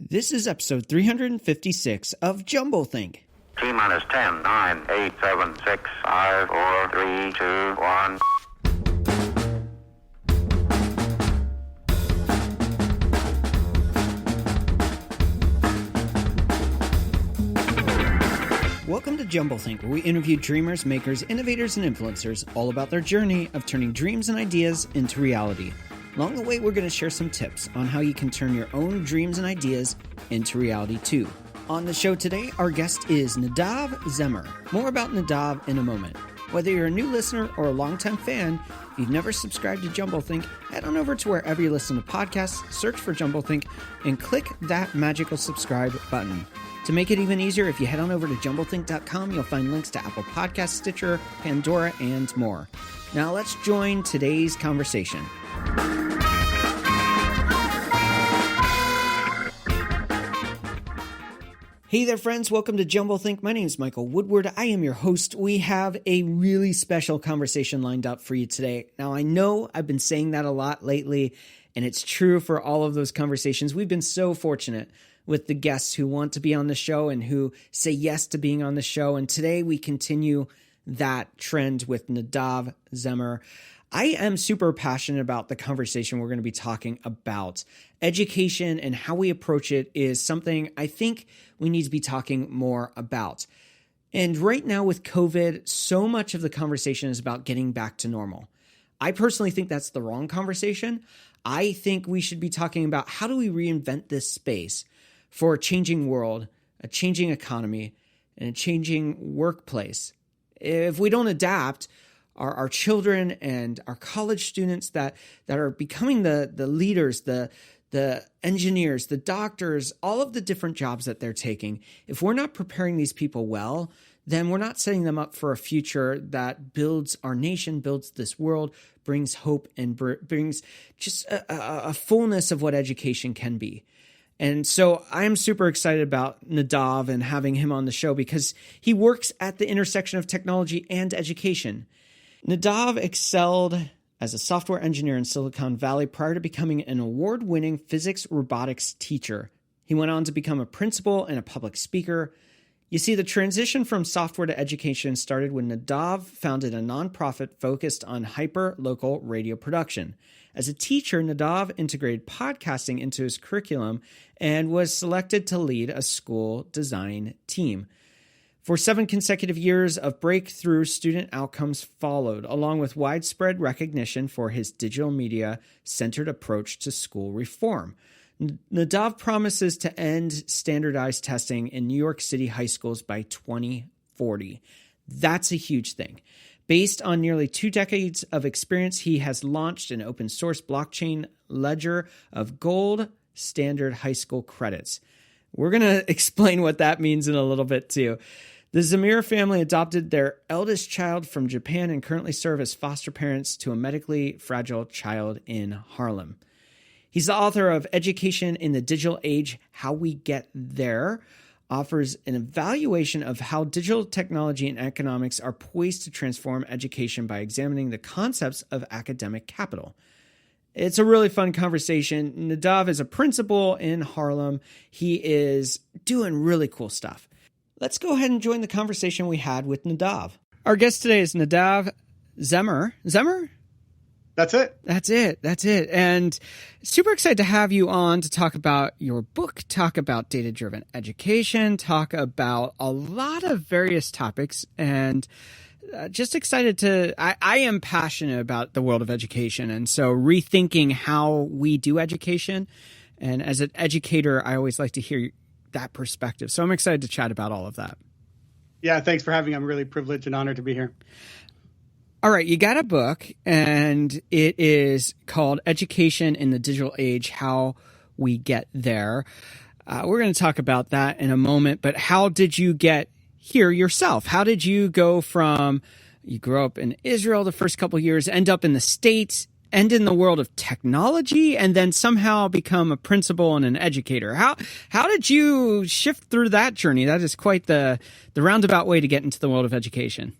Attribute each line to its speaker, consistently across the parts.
Speaker 1: This is episode 356 of Jumblethink.
Speaker 2: T minus 10, 9, 8, 7, 6, 5, 4, 3, 2, 1.
Speaker 1: Welcome to Jumblethink, where we interview dreamers, makers, innovators, and influencers all about their journey of turning dreams and ideas into reality. Along the way, we're going to share some tips on how you can turn your own dreams and ideas into reality too. On the show today, our guest is Nadav Zeimer. More about Nadav in a moment. Whether you're a new listener or a longtime fan, if you've never subscribed to Jumblethink, head on over to wherever you listen to podcasts, search for Jumblethink, and click that magical subscribe button. To make it even easier, if you head on over to jumblethink.com, you'll find links to Apple Podcasts, Stitcher, Pandora, and more. Now let's join today's conversation. Hey there, friends. Welcome to Jumblethink. My name is Michael Woodward. I am your host. We have a really special conversation lined up for you today. Now, I know I've been saying that a lot lately, and it's true for all of those conversations. We've been so fortunate with the guests who want to be on the show and who say yes to being on the show. And today we continue that trend with Nadav Zeimer. I am super passionate about the conversation we're going to be talking about. Education and how we approach it is something I think we need to be talking more about. And right now with COVID, so much of the conversation is about getting back to normal. I personally think that's the wrong conversation. I think we should be talking about how do we reinvent this space for a changing world, a changing economy, and a changing workplace. If we don't adapt, our children and our college students that are becoming the leaders, the engineers, the doctors, all of the different jobs that they're taking, if we're not preparing these people well, then we're not setting them up for a future that builds our nation, builds this world, brings hope, and brings just a fullness of what education can be. And so I'm super excited about Nadav and having him on the show because he works at the intersection of technology and education. Nadav excelled as a software engineer in Silicon Valley prior to becoming an award-winning physics robotics teacher. He went on to become a principal and a public speaker. You see, the transition from software to education started when Nadav founded a nonprofit focused on hyper-local radio production. As a teacher, Nadav integrated podcasting into his curriculum and was selected to lead a school design team. For 7 consecutive years of breakthrough student outcomes followed, along with widespread recognition for his digital media-centered approach to school reform. Nadav promises to end standardized testing in New York City high schools by 2040. That's a huge thing. Based on nearly 2 decades of experience, he has launched an open source blockchain ledger of gold standard high school credits. We're going to explain what that means in a little bit too. The Zeimer family adopted their eldest child from Japan and currently serve as foster parents to a medically fragile child in Harlem. He's the author of Education in the Digital Age, How We Get There, offers an evaluation of how digital technology and economics are poised to transform education by examining the concepts of academic capital. It's a really fun conversation. Nadav is a principal in Harlem. He is doing really cool stuff. Let's go ahead and join the conversation we had with Nadav. Our guest today is Nadav Zeimer. Zeimer?
Speaker 3: That's it.
Speaker 1: That's it. And super excited to have you on to talk about your book, talk about data-driven education, talk about a lot of various topics, and just excited to, I am passionate about the world of education. And so rethinking how we do education. And as an educator, I always like to hear that perspective. So I'm excited to chat about all of that.
Speaker 3: Yeah, thanks for having me. I'm really privileged and honored to be here.
Speaker 1: All right, you got a book, and it is called Education in the Digital Age, How We Get There. We're going to talk about that in a moment, but how did you get here yourself? How did you go from, you grew up in Israel the first couple of years, end up in the States, end in the world of technology, and then somehow become a principal and an educator? How did you shift through that journey? That is quite the roundabout way to get into the world of education.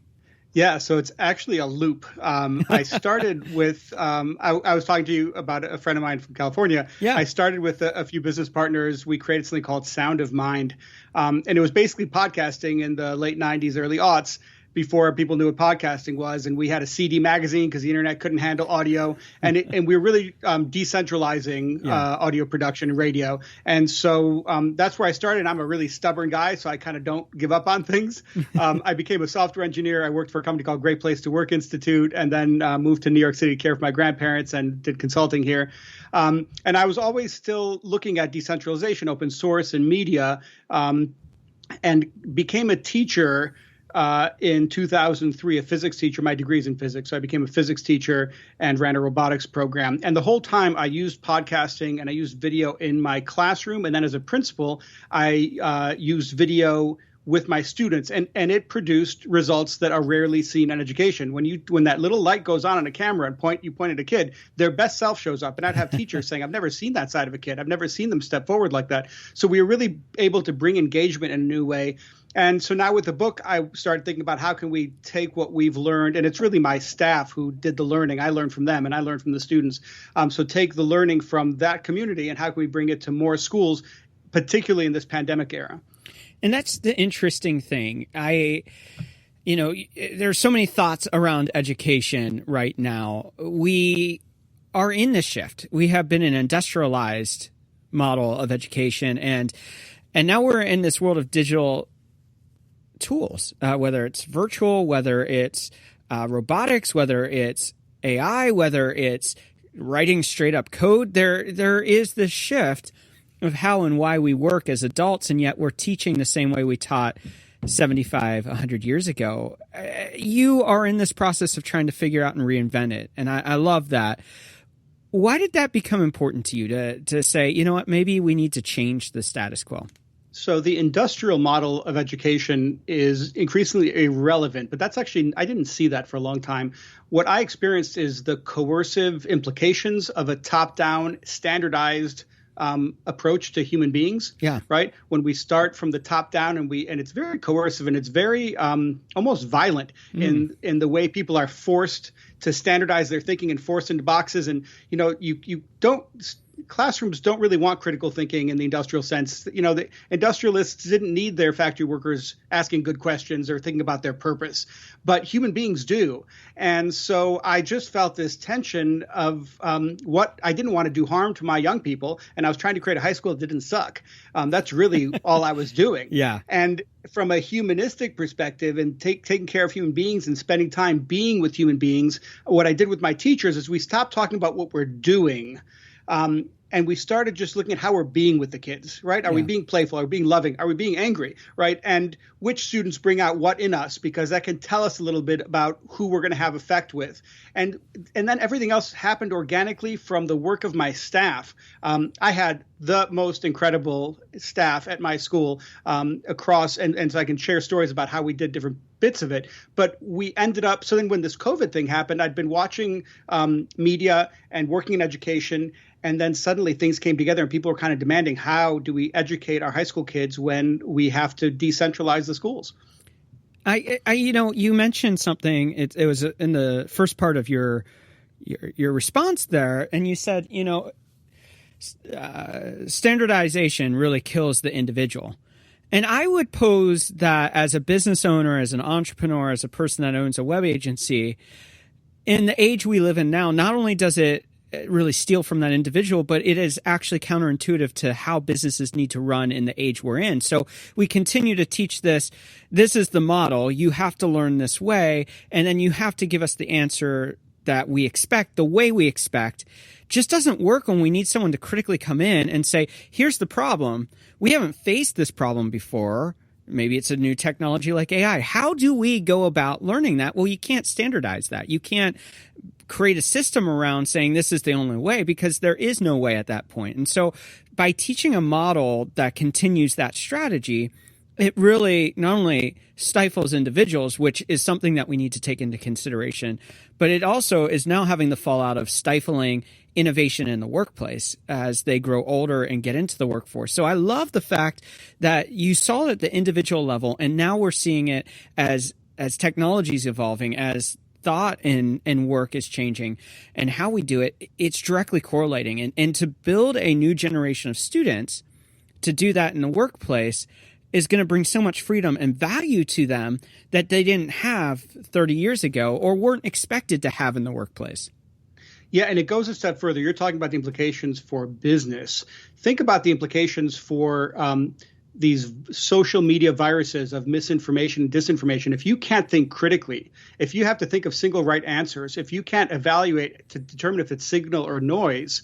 Speaker 3: Yeah, so it's actually a loop. I started with, I was talking to you about a friend of mine from California.
Speaker 1: Yeah.
Speaker 3: I started with a few business partners. We created something called Sound of Mind. And it was basically podcasting in the late 90s, early aughts, before people knew what podcasting was. And we had a CD magazine because the internet couldn't handle audio. And we were really decentralizing audio production and radio. And so that's where I started. I'm a really stubborn guy, so I kind of don't give up on things. I became a software engineer. I worked for a company called Great Place to Work Institute, and then moved to New York City to care for my grandparents and did consulting here. And I was always still looking at decentralization, open source, and media, and became a teacher in 2003, a physics teacher. My degree is in physics. So I became a physics teacher and ran a robotics program. And the whole time I used podcasting and I used video in my classroom. And then as a principal, I used video with my students, and it produced results that are rarely seen in education. When that little light goes on a camera and you point at a kid, their best self shows up. And I'd have teachers saying, I've never seen that side of a kid. I've never seen them step forward like that. So we were really able to bring engagement in a new way. And so now with the book, I started thinking about how can we take what we've learned, and it's really my staff who did the learning. I learned from them and I learned from the students. So take the learning from that community and how can we bring it to more schools, particularly in this pandemic era.
Speaker 1: And that's the interesting thing. There's so many thoughts around education right now. We are in this shift. We have been an industrialized model of education, and now we're in this world of digital tools, whether it's virtual, whether it's robotics, whether it's AI, whether it's writing straight up code. There is this shift of how and why we work as adults, and yet we're teaching the same way we taught 75, 100 years ago. You are in this process of trying to figure out and reinvent it, and I love that. Why did that become important to you to say, you know what, maybe we need to change the status quo?
Speaker 3: So the industrial model of education is increasingly irrelevant, but that's actually, I didn't see that for a long time. What I experienced is the coercive implications of a top-down, standardized approach to human beings.
Speaker 1: Yeah.
Speaker 3: Right. When we start from the top down and it's very coercive and it's very almost violent in the way people are forced to standardize their thinking and forced into boxes. And, you don't. Classrooms don't really want critical thinking in the industrial sense. The industrialists didn't need their factory workers asking good questions or thinking about their purpose, but human beings do. And so I just felt this tension of what I didn't want to do harm to my young people. And I was trying to create a high school that didn't suck. That's really all I was doing.
Speaker 1: Yeah.
Speaker 3: And from a humanistic perspective and taking care of human beings and spending time being with human beings, what I did with my teachers is we stopped talking about what we're doing. And we started just looking at how we're being with the kids, right? Are we being playful? Are we being loving? Are we being angry, right? And which students bring out what in us, because that can tell us a little bit about who we're going to have effect with. And then everything else happened organically from the work of my staff. I had the most incredible staff at my school across, and so I can share stories about how we did different bits of it. But we ended up, so then when this COVID thing happened, I'd been watching media and working in education. And then suddenly things came together and people were kind of demanding, how do we educate our high school kids when we have to decentralize the schools?
Speaker 1: You mentioned something. It was in the first part of your response there, and you said, standardization really kills the individual. And I would pose that as a business owner, as an entrepreneur, as a person that owns a web agency, in the age we live in now, not only does it really steal from that individual, but it is actually counterintuitive to how businesses need to run in the age we're in. So we continue to teach this. This is the model. You have to learn this way, and then you have to give us the answer that we expect, the way we expect. Just doesn't work when we need someone to critically come in and say, here's the problem. We haven't faced this problem before. Maybe it's a new technology like AI. How do we go about learning that? Well, you can't standardize that. You can't create a system around saying this is the only way, because there is no way at that point. And so by teaching a model that continues that strategy, it really not only stifles individuals, which is something that we need to take into consideration, but it also is now having the fallout of stifling innovation in the workplace as they grow older and get into the workforce. So I love the fact that you saw it at the individual level, and now we're seeing it as as technology is evolving, as thought and work is changing, and how we do it, it's directly correlating. And to build a new generation of students to do that in the workplace is going to bring so much freedom and value to them that they didn't have 30 years ago or weren't expected to have in the workplace.
Speaker 3: Yeah, and it goes a step further. You're talking about the implications for business. Think about the implications for these social media viruses of misinformation and disinformation. If you can't think critically, if you have to think of single right answers, if you can't evaluate to determine if it's signal or noise,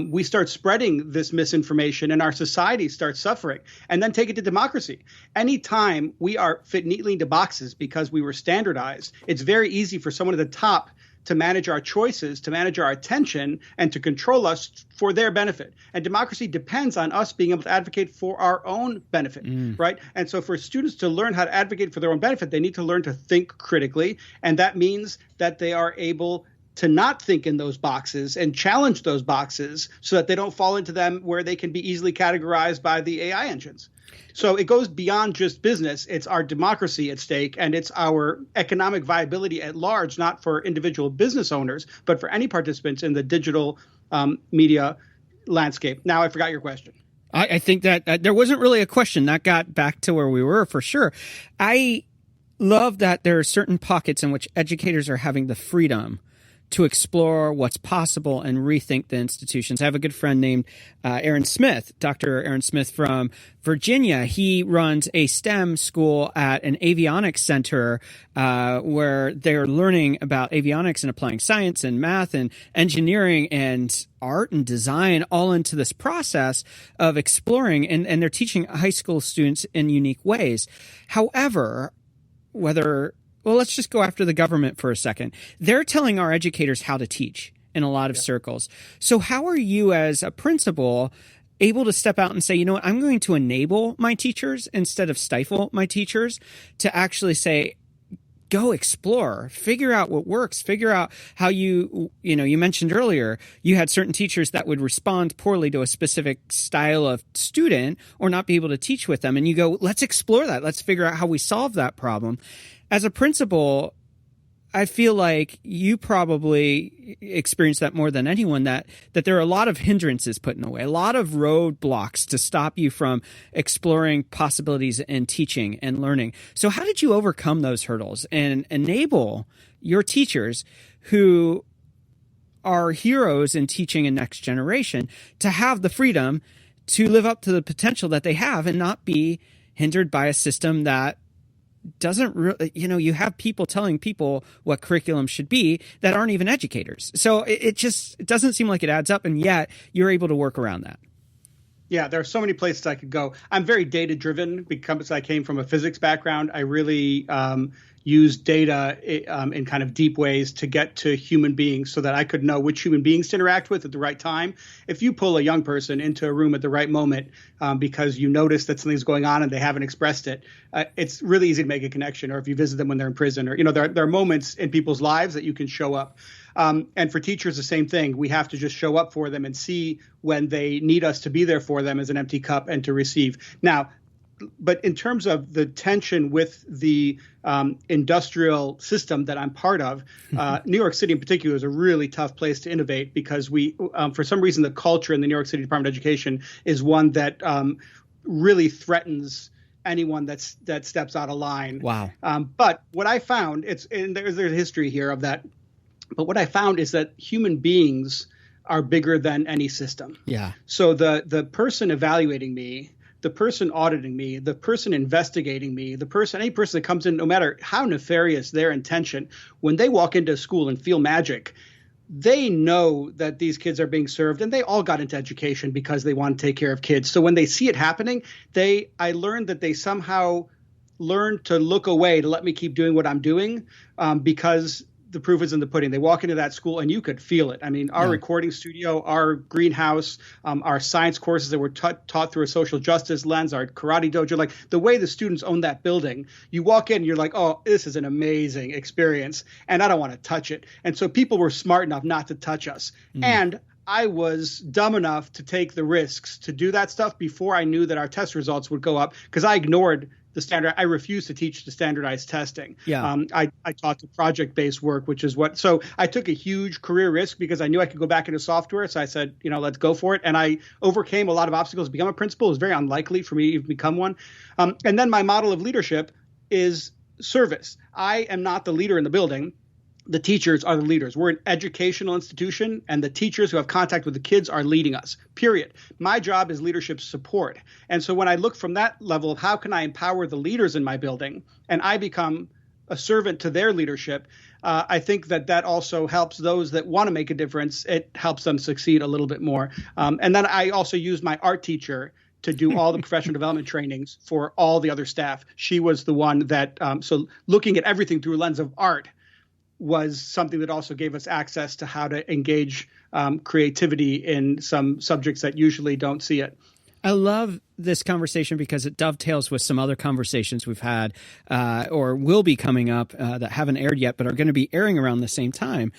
Speaker 3: we start spreading this misinformation and our society starts suffering. And then take it to democracy. Anytime we are fit neatly into boxes because we were standardized, it's very easy for someone at the top to manage our choices, to manage our attention, and to control us for their benefit. And democracy depends on us being able to advocate for our own benefit, right? And so for students to learn how to advocate for their own benefit, they need to learn to think critically. And that means that they are able to not think in those boxes and challenge those boxes so that they don't fall into them where they can be easily categorized by the AI engines. So it goes beyond just business. It's our democracy at stake, and it's our economic viability at large, not for individual business owners, but for any participants in the digital media landscape. Now, I forgot your question.
Speaker 1: I think that there wasn't really a question. That got back to where we were for sure. I love that there are certain pockets in which educators are having the freedom to explore what's possible and rethink the institutions. I have a good friend named Aaron Smith, Dr. Aaron Smith from Virginia. He runs a STEM school at an avionics center where they're learning about avionics and applying science and math and engineering and art and design all into this process of exploring. And they're teaching high school students in unique ways. However, well, let's just go after the government for a second. They're telling our educators how to teach in a lot of circles. So how are you as a principal able to step out and say, you know what, I'm going to enable my teachers instead of stifle my teachers to actually say, go explore, figure out what works, figure out how you mentioned earlier, you had certain teachers that would respond poorly to a specific style of student or not be able to teach with them. And you go, let's explore that. Let's figure out how we solve that problem. As a principal, I feel like you probably experience that more than anyone, that there are a lot of hindrances put in the way, a lot of roadblocks to stop you from exploring possibilities in teaching and learning. So how did you overcome those hurdles and enable your teachers, who are heroes in teaching a next generation, to have the freedom to live up to the potential that they have and not be hindered by a system that doesn't really, you have people telling people what curriculum should be that aren't even educators. So it doesn't seem like it adds up, and yet you're able to work around that.
Speaker 3: Yeah, there are so many places I could go. I'm very data driven because I came from a physics background. I really use data in kind of deep ways to get to human beings so that I could know which human beings to interact with at the right time. If you pull a young person into a room at the right moment because you notice that something's going on and they haven't expressed it, it's really easy to make a connection. Or if you visit them when they're in prison, or there are moments in people's lives that you can show up. And for teachers, the same thing. We have to just show up for them and see when they need us to be there for them as an empty cup and to receive. Now, but in terms of the tension with the industrial system that I'm part of, New York City in particular is a really tough place to innovate because we, for some reason, the culture in the New York City Department of Education is one that really threatens anyone that steps out of line.
Speaker 1: Wow.
Speaker 3: But what I found, there's a history here of that. But what I found is that human beings are bigger than any system.
Speaker 1: Yeah.
Speaker 3: So the person evaluating me, the person auditing me, the person investigating me, any person that comes in, no matter how nefarious their intention, when they walk into a school and feel magic, they know that these kids are being served, and they all got into education because they want to take care of kids. So when they see it happening, I learned that they somehow learn to look away to let me keep doing what I'm doing because the proof is in the pudding. They walk into that school and you could feel it. I mean, our recording studio, our greenhouse, our science courses that were taught through a social justice lens, our karate dojo, like the way the students own that building, you walk in and you're like, oh, this is an amazing experience and I don't want to touch it. And so people were smart enough not to touch us. And I was dumb enough to take the risks to do that stuff before I knew that our test results would go up, because I ignored the standard. I refused to teach the standardized testing.
Speaker 1: Yeah.
Speaker 3: I taught the project-based work, which is so I took a huge career risk because I knew I could go back into software. So I said, let's go for it. And I overcame a lot of obstacles to become a principal. It was very unlikely for me to even become one. And then my model of leadership is service. I am not the leader in the building. The teachers are the leaders. We're an educational institution, and the teachers who have contact with the kids are leading us, period. My job is leadership support. And so when I look from that level of how can I empower the leaders in my building, and I become a servant to their leadership, I think that also helps those that want to make a difference. It helps them succeed a little bit more. And then I also use my art teacher to do all the professional development trainings for all the other staff. She was the one that, so looking at everything through a lens of art was something that also gave us access to how to engage creativity in some subjects that usually don't see it.
Speaker 1: I love this conversation because it dovetails with some other conversations we've had or will be coming up that haven't aired yet, but are going to be airing around the same time.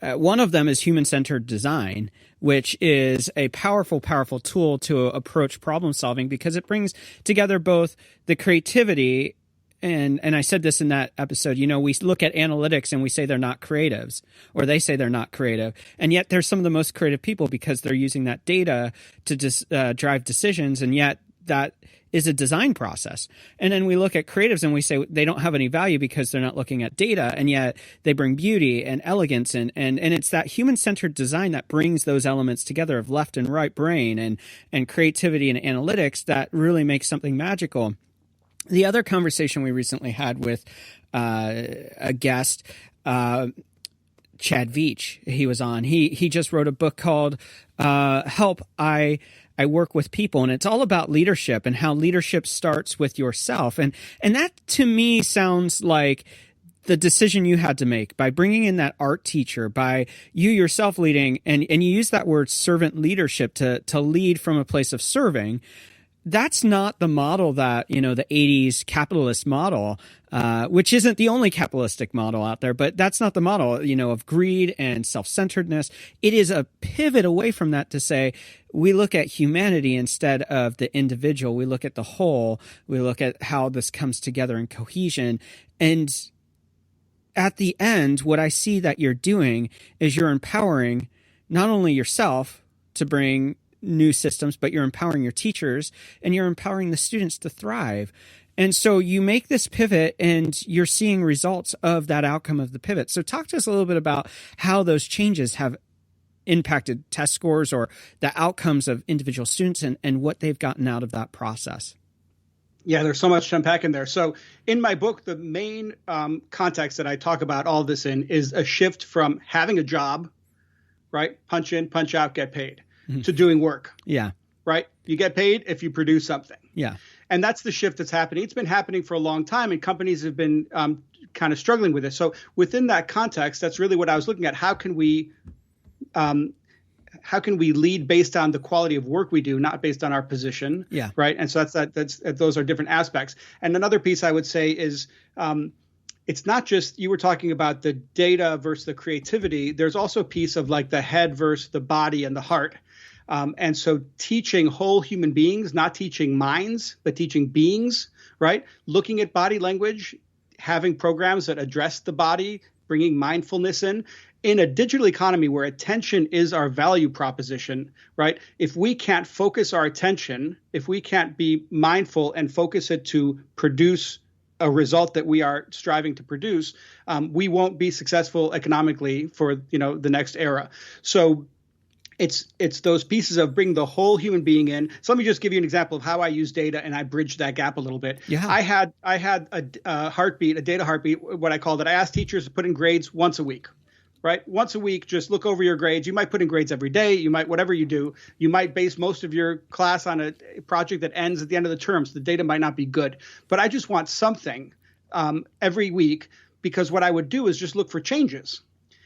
Speaker 1: One of them is human-centered design, which is a powerful, powerful tool to approach problem solving because it brings together both the creativity. And I said this in that episode, we look at analytics and we say they're not creatives, or they say they're not creative. And yet they're some of the most creative people because they're using that data to drive decisions. And yet that is a design process. And then we look at creatives and we say they don't have any value because they're not looking at data. And yet they bring beauty and elegance. And it's that human-centered design that brings those elements together of left and right brain and creativity and analytics that really makes something magical. The other conversation we recently had with a guest, Chad Veach, he was on. He just wrote a book called Help, I Work with People, and it's all about leadership and how leadership starts with yourself. And that to me sounds like the decision you had to make by bringing in that art teacher, by you yourself leading, and you use that word servant leadership to lead from a place of serving. That's not the model that, the 80s capitalist model, which isn't the only capitalistic model out there, but that's not the model, of greed and self-centeredness. It is a pivot away from that to say we look at humanity instead of the individual. We look at the whole. We look at how this comes together in cohesion. And at the end, what I see that you're doing is you're empowering not only yourself to bring new systems, but you're empowering your teachers and you're empowering the students to thrive. And so you make this pivot and you're seeing results of that outcome of the pivot. So talk to us a little bit about how those changes have impacted test scores or the outcomes of individual students and what they've gotten out of that process.
Speaker 3: Yeah, there's so much to unpack in there. So in my book, the main context that I talk about all this in is a shift from having a job, right? Punch in, punch out, get paid, to doing work.
Speaker 1: Yeah.
Speaker 3: Right? You get paid if you produce something.
Speaker 1: Yeah. And
Speaker 3: that's the shift that's happening. It's been happening for a long time, and companies have been kind of struggling with it. So within that context, that's really what I was looking at. How can we lead based on the quality of work we do, not based on our position?
Speaker 1: Yeah.
Speaker 3: Right. And so those are different aspects. And another piece I would say is it's not just, you were talking about the data versus the creativity. There's also a piece of like the head versus the body and the heart. And so teaching whole human beings, not teaching minds, but teaching beings, right? Looking at body language, having programs that address the body, bringing mindfulness in a digital economy where attention is our value proposition, right? If we can't focus our attention, if we can't be mindful and focus it to produce a result that we are striving to produce, we won't be successful economically for, the next era. So it's those pieces of bringing the whole human being in. So let me just give you an example of how I use data and I bridged that gap a little bit.
Speaker 1: Yeah.
Speaker 3: I had a heartbeat, a data heartbeat, what I called it. I asked teachers to put in grades once a week, right? Once a week, just look over your grades. You might put in grades every day. You might, whatever you do, you might base most of your class on a project that ends at the end of the term. So the data might not be good, but I just want something every week, because what I would do is just look for changes.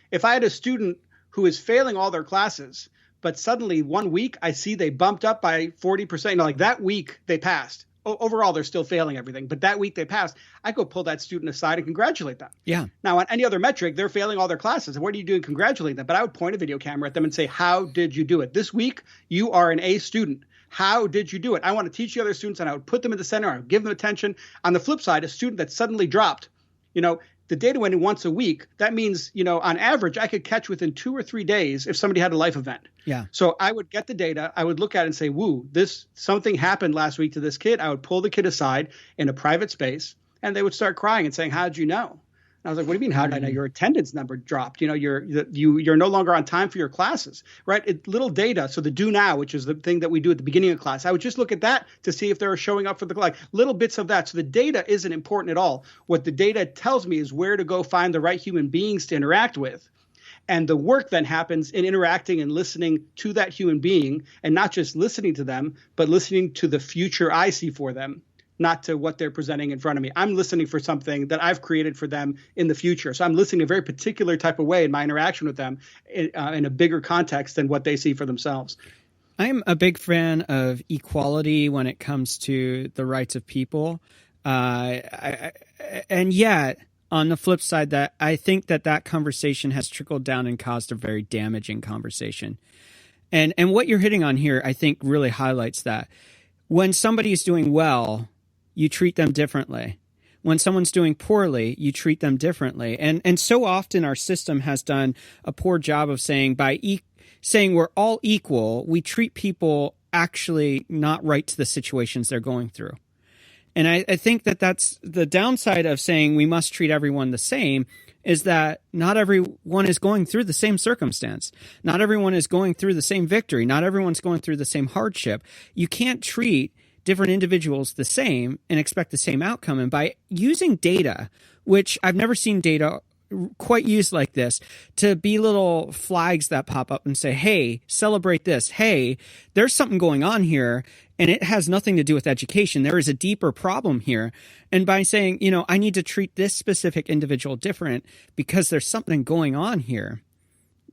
Speaker 3: If I had a student who is failing all their classes, but suddenly 1 week I see they bumped up by 40%, like that week they passed, overall they're still failing everything. But that week they passed, I go pull that student aside and congratulate them.
Speaker 1: Yeah.
Speaker 3: Now, on any other metric, they're failing all their classes. And what are you doing congratulating them? But I would point a video camera at them and say, how did you do it? This week, you are an A student. How did you do it? I want to teach the other students, and I would put them in the center. I would give them attention. On the flip side, a student that suddenly dropped, the data went in once a week. That means, on average, I could catch within 2 or 3 days if somebody had a life event.
Speaker 1: Yeah.
Speaker 3: So I would get the data. I would look at it and say, woo, something happened last week to this kid. I would pull the kid aside in a private space, and they would start crying and saying, how did you know? And I was like, what do you mean, how did I know? Your attendance number dropped. You're no longer on time for your classes, right? Little data. So the do now, which is the thing that we do at the beginning of class, I would just look at that to see if they're showing up for little bits of that. So the data isn't important at all. What the data tells me is where to go find the right human beings to interact with. And the work then happens in interacting and listening to that human being, and not just listening to them, but listening to the future I see for them, not to what they're presenting in front of me. I'm listening for something that I've created for them in the future. So I'm listening a very particular type of way in my interaction with them in a bigger context than what they see for themselves.
Speaker 1: I'm a big fan of equality when it comes to the rights of people. And yet, on the flip side, that I think that conversation has trickled down and caused a very damaging conversation. And what you're hitting on here, I think, really highlights that. When somebody is doing well, you treat them differently. When someone's doing poorly, you treat them differently. And so often our system has done a poor job of saying saying we're all equal, we treat people actually not right to the situations they're going through. And I think that's the downside of saying we must treat everyone the same, is that not everyone is going through the same circumstance. Not everyone is going through the same victory. Not everyone's going through the same hardship. You can't treat different individuals the same and expect the same outcome. And by using data, which I've never seen data quite used like this, to be little flags that pop up and say, hey, celebrate this. Hey, there's something going on here, and it has nothing to do with education. There is a deeper problem here. And by saying, I need to treat this specific individual different because there's something going on here,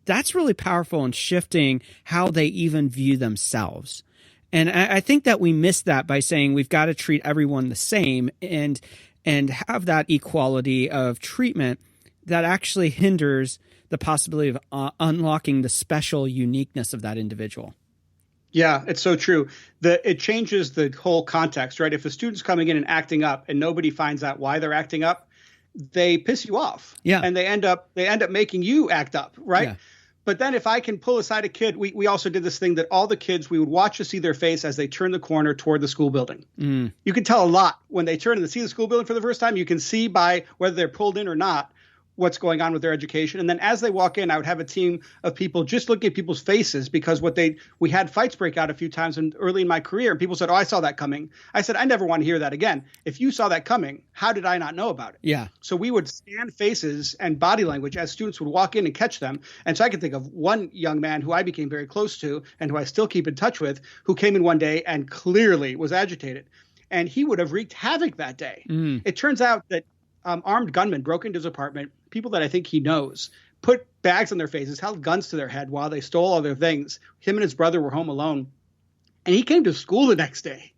Speaker 1: that's really powerful in shifting how they even view themselves. And I think that we miss that by saying we've got to treat everyone the same and have that equality of treatment that actually hinders the possibility of unlocking the special uniqueness of that individual.
Speaker 3: Yeah, it's so true. It changes the whole context, right? If a student's coming in and acting up and nobody finds out why they're acting up, they piss you off.
Speaker 1: Yeah.
Speaker 3: And they end up making you act up, right? Yeah. But then if I can pull aside a kid, we also did this thing that all the kids, we would watch to see their face as they turn the corner toward the school building. Mm. You can tell a lot when they turn and see the school building for the first time. You can see by whether they're pulled in or not what's going on with their education. And then as they walk in, I would have a team of people just looking at people's faces, because we had fights break out a few times early in my career, and people said, oh, I saw that coming. I said, I never want to hear that again. If you saw that coming, how did I not know about it?
Speaker 1: Yeah.
Speaker 3: So we would scan faces and body language as students would walk in and catch them. And so I can think of one young man who I became very close to and who I still keep in touch with, who came in one day and clearly was agitated. And he would have wreaked havoc that day. Mm. It turns out that armed gunmen broke into his apartment, people that I think he knows, put bags on their faces, held guns to their head while they stole all their things. Him and his brother were home alone. And he came to school the next day.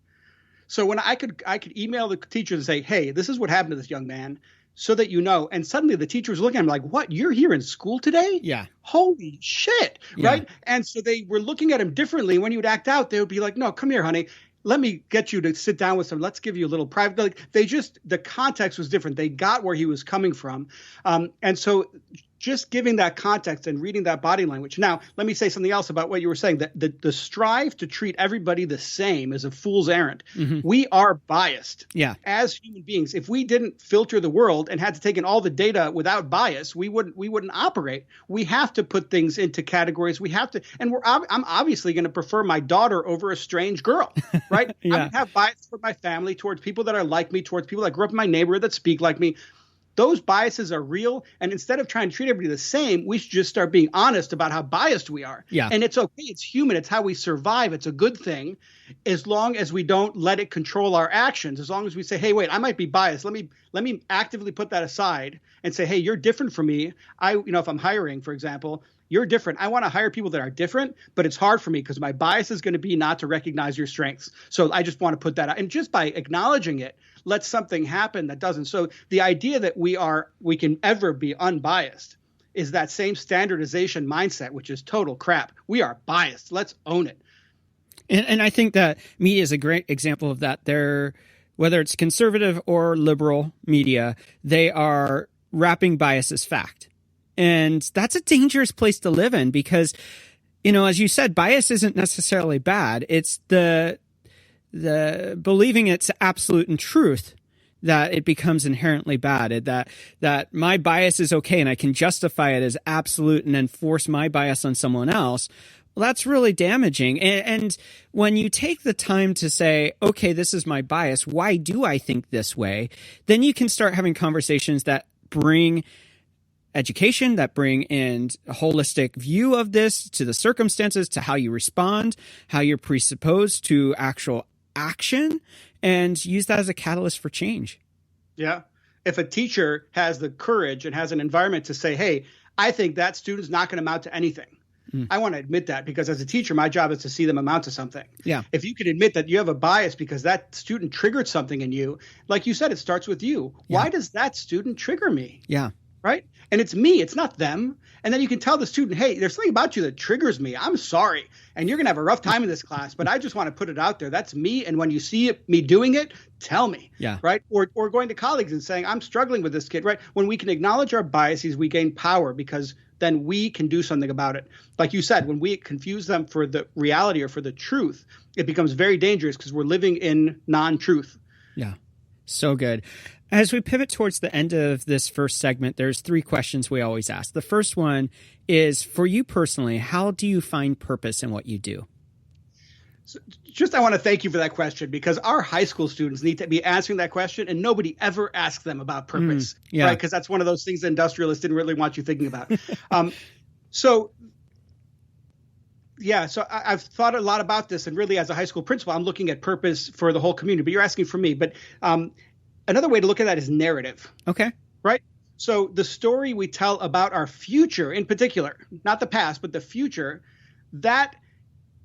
Speaker 3: So when I could email the teachers and say, hey, this is what happened to this young man, so that you know. And suddenly the teacher was looking at him like, what, you're here in school today?
Speaker 1: Yeah.
Speaker 3: Holy shit. Yeah. Right? And so they were looking at him differently. When he would act out, they would be like, no, come here, honey. Let me get you to sit down with some. Let's give you a little private. The context was different. They got where he was coming from. And so just giving that context and reading that body language. Now, let me say something else about what you were saying, that the strive to treat everybody the same is a fool's errand. Mm-hmm. We are biased as human beings. If we didn't filter the world and had to take in all the data without bias, we wouldn't operate. We have to put things into categories. We have to, and I'm obviously going to prefer my daughter over a strange girl, right? Yeah. I would have bias toward my family, towards people that are like me, towards people that grew up in my neighborhood that speak like me. Those biases are real. And instead of trying to treat everybody the same, we should just start being honest about how biased we are. Yeah. And it's okay. It's human. It's how we survive. It's a good thing, as long as we don't let it control our actions. As long as we say, hey, wait, I might be biased. Let me actively put that aside and say, hey, you're different from me. If I'm hiring, for example, you're different. I want to hire people that are different, but it's hard for me because my bias is going to be not to recognize your strengths. So I just want to put that out. And just by acknowledging it, let something happen that doesn't. So the idea that we can ever be unbiased is that same standardization mindset, which is total crap. We are biased. Let's own it.
Speaker 1: And I think that media is a great example of that. Whether it's conservative or liberal media, they are wrapping bias as fact. And that's a dangerous place to live in because, as you said, bias isn't necessarily bad. It's the believing it's absolute and truth that it becomes inherently bad. That my bias is okay and I can justify it as absolute and then force my bias on someone else. Well, that's really damaging. And when you take the time to say, okay, this is my bias, why do I think this way? Then you can start having conversations that bring education, that bring in a holistic view of this to the circumstances, to how you respond, how you're presupposed to actual action, and use that as a catalyst for change.
Speaker 3: Yeah. If a teacher has the courage and has an environment to say, hey, I think that student's not going to amount to anything. I want to admit that because as a teacher, my job is to see them amount to something.
Speaker 1: Yeah.
Speaker 3: If you can admit that you have a bias because that student triggered something in you, like you said, it starts with you. Yeah. Why does that student trigger me?
Speaker 1: Yeah.
Speaker 3: Right. And it's me. It's not them. And then you can tell the student, hey, there's something about you that triggers me. I'm sorry. And you're going to have a rough time in this class, but I just want to put it out there. That's me. And when you see me doing it, tell me.
Speaker 1: Yeah.
Speaker 3: Right. Or going to colleagues and saying, I'm struggling with this kid. Right. When we can acknowledge our biases, we gain power because then we can do something about it. Like you said, when we confuse them for the reality or for the truth, it becomes very dangerous because we're living in non-truth.
Speaker 1: Yeah. So good. As we pivot towards the end of this first segment, there's 3 questions we always ask. The first one is, for you personally, how do you find purpose in what you do?
Speaker 3: So I want to thank you for that question because our high school students need to be answering that question and nobody ever asks them about purpose, right? Because that's one of those things that industrialists didn't really want you thinking about. So I've thought a lot about this, and really as a high school principal, I'm looking at purpose for the whole community, but you're asking for me. But another way to look at that is narrative.
Speaker 1: Okay.
Speaker 3: Right? So the story we tell about our future in particular, not the past, but the future, that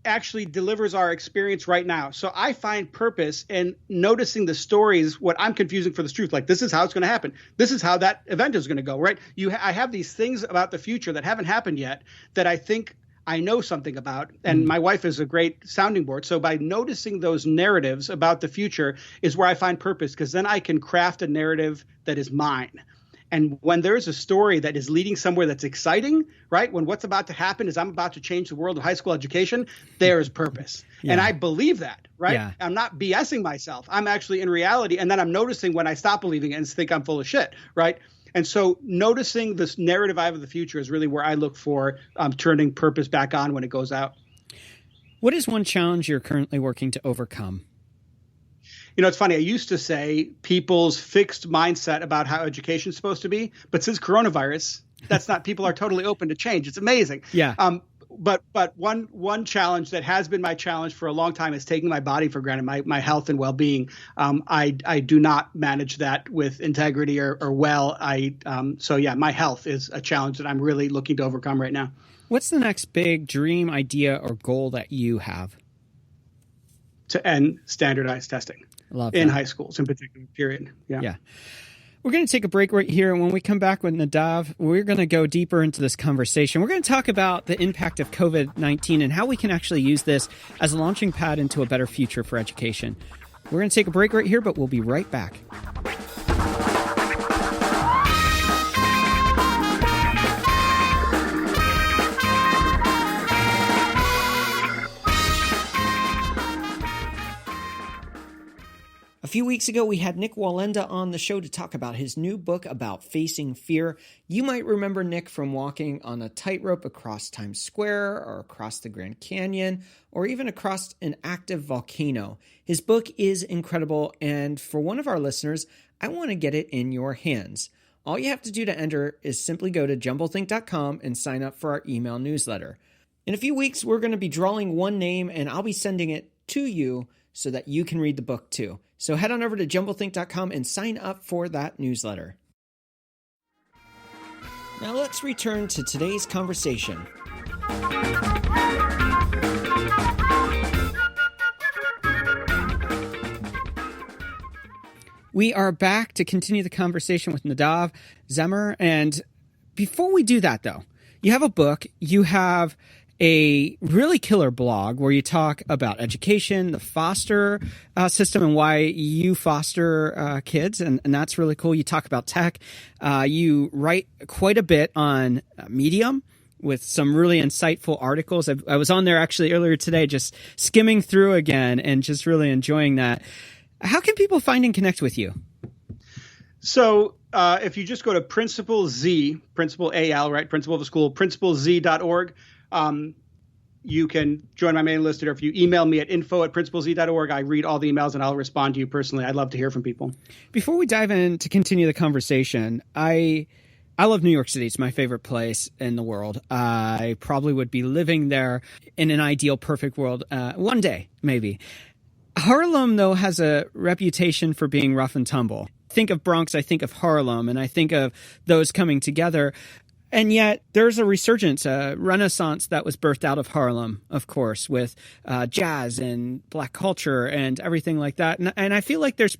Speaker 3: actually delivers our experience right now. So I find purpose in noticing the stories, what I'm confusing for the truth. Like, this is how it's going to happen. This is how that event is going to go, right? I have these things about the future that haven't happened yet that I think I know something about. And my wife is a great sounding board. So by noticing those narratives about the future is where I find purpose, because then I can craft a narrative that is mine. And when there's a story that is leading somewhere that's exciting, right? When what's about to happen is I'm about to change the world of high school education, there is purpose. Yeah. And I believe that, right? Yeah. I'm not BSing myself. I'm actually in reality. And then I'm noticing when I stop believing it and think I'm full of shit, right? And so noticing this narrative I have of the future is really where I look for turning purpose back on when it goes out.
Speaker 1: What is one challenge you're currently working to overcome?
Speaker 3: You know, it's funny. I used to say people's fixed mindset about how education is supposed to be. But since coronavirus, that's not, people are totally open to change. It's amazing.
Speaker 1: Yeah.
Speaker 3: But one challenge that has been my challenge for a long time is taking my body for granted, my health and well-being. I do not manage that with integrity or well. My health is a challenge that I'm really looking to overcome right now.
Speaker 1: What's the next big dream, idea, or goal that you have?
Speaker 3: To end standardized testing in high schools in particular, period. Yeah.
Speaker 1: We're going to take a break right here. And when we come back with Nadav, we're going to go deeper into this conversation. We're going to talk about the impact of COVID-19 and how we can actually use this as a launching pad into a better future for education. We're going to take a break right here, but we'll be right back. A few weeks ago, we had Nick Wallenda on the show to talk about his new book about facing fear. You might remember Nick from walking on a tightrope across Times Square or across the Grand Canyon or even across an active volcano. His book is incredible, and for one of our listeners, I want to get it in your hands. All you have to do to enter is simply go to jumblethink.com and sign up for our email newsletter. In a few weeks, we're going to be drawing one name, and I'll be sending it to you so that you can read the book too. So head on over to jumblethink.com and sign up for that newsletter. Now let's return to today's conversation. We are back to continue the conversation with Nadav Zeimer. And before we do that, though, you have a book, you have a really killer blog where you talk about education, the foster system, and why you foster kids. And that's really cool. You talk about tech. You write quite a bit on Medium with some really insightful articles. I was on there actually earlier today, just skimming through again and just really enjoying that. How can people find and connect with you?
Speaker 3: So if you just go to Principal AL, right? Principal of the school, principalz.org. You can join my mailing list, or if you email me at info@principalz.org, I read all the emails and I'll respond to you personally. I'd love to hear from people.
Speaker 1: Before we dive in to continue the conversation, I love New York City. It's my favorite place in the world. I probably would be living there in an ideal, perfect world one day, maybe. Harlem, though, has a reputation for being rough and tumble. Think of Bronx, I think of Harlem, and I think of those coming together. And yet there's a resurgence, a renaissance that was birthed out of Harlem, of course, with jazz and black culture and everything like that. And I feel like there's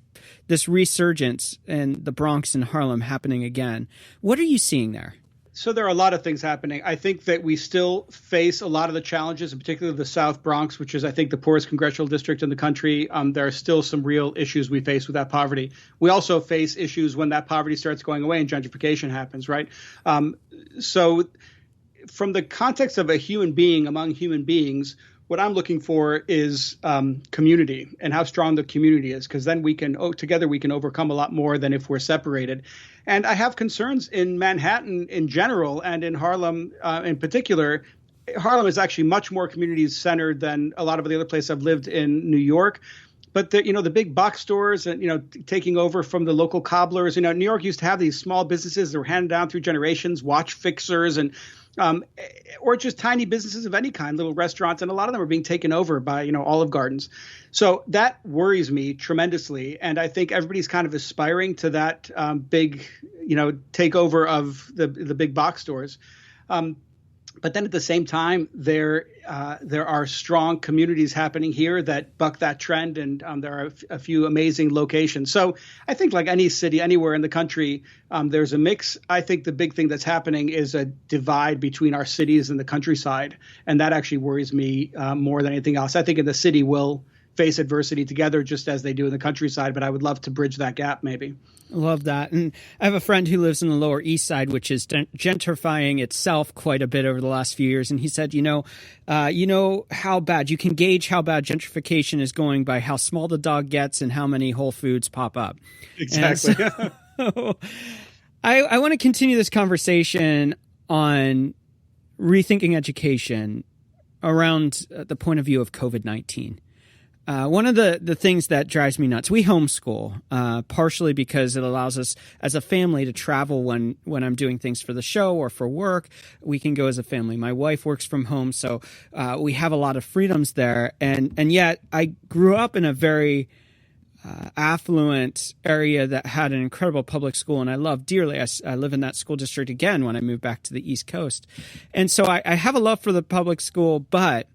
Speaker 1: this resurgence in the Bronx and Harlem happening again. What are you seeing there?
Speaker 3: So there are a lot of things happening. I think that we still face a lot of the challenges, in particular the South Bronx, which is, I think, the poorest congressional district in the country. There are still some real issues we face with that poverty. We also face issues when that poverty starts going away and gentrification happens, right? So from the context of a human being among human beings, what I'm looking for is community and how strong the community is, because then together we can overcome a lot more than if we're separated. And I have concerns in Manhattan in general and in Harlem in particular. Harlem is actually much more community centered than a lot of the other places I've lived in New York. But the big box stores and, taking over from the local cobblers, New York used to have these small businesses that were handed down through generations, watch fixers and or just tiny businesses of any kind, little restaurants. And a lot of them are being taken over by, Olive Gardens. So that worries me tremendously. And I think everybody's kind of aspiring to that big, takeover of the big box stores. But then at the same time, there are strong communities happening here that buck that trend, and there are a few amazing locations. So I think, like any city anywhere in the country, there's a mix. I think the big thing that's happening is a divide between our cities and the countryside, and that actually worries me more than anything else. I think in the city we'll face adversity together just as they do in the countryside, but I would love to bridge that gap maybe.
Speaker 1: Love that. And I have a friend who lives in the Lower East Side, which is gentrifying itself quite a bit over the last few years. And he said, how bad you can gauge how bad gentrification is going by how small the dog gets and how many Whole Foods pop up.
Speaker 3: Exactly.
Speaker 1: So, I want to continue this conversation on rethinking education around the point of view of COVID-19. One of the things that drives me nuts, we homeschool, partially because it allows us as a family to travel when I'm doing things for the show or for work. We can go as a family. My wife works from home, so we have a lot of freedoms there. And yet I grew up in a very affluent area that had an incredible public school, and I love dearly. I live in that school district again when I moved back to the East Coast. And so I have a love for the public school, but